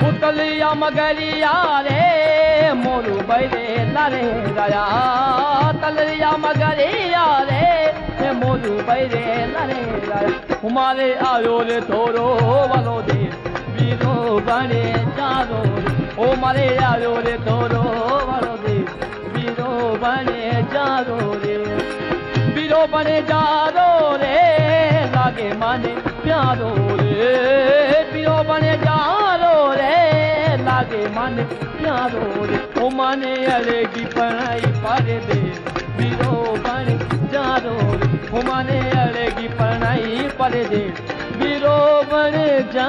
उतलिया मगरिया रे मोरू बैरे लारे राया तलिया मगरिया रे मोरू बैरे लारे राया हमारे आयो रे थोरो वालो दे वीरो बने चारो ओ मारे आयो रे थोरो वालो दे वीरो बने चारो रे वीरो बने चारो रे लागे माने प्यारो रे वीरो बने चारो रे लागे माने प्यारो रे ओ माने अलेगी पढ़ाई पढ़ दे वीरो बने चारो रे ओ माने अलेगी पढ़ाई पढ़ दे वीरो बने जा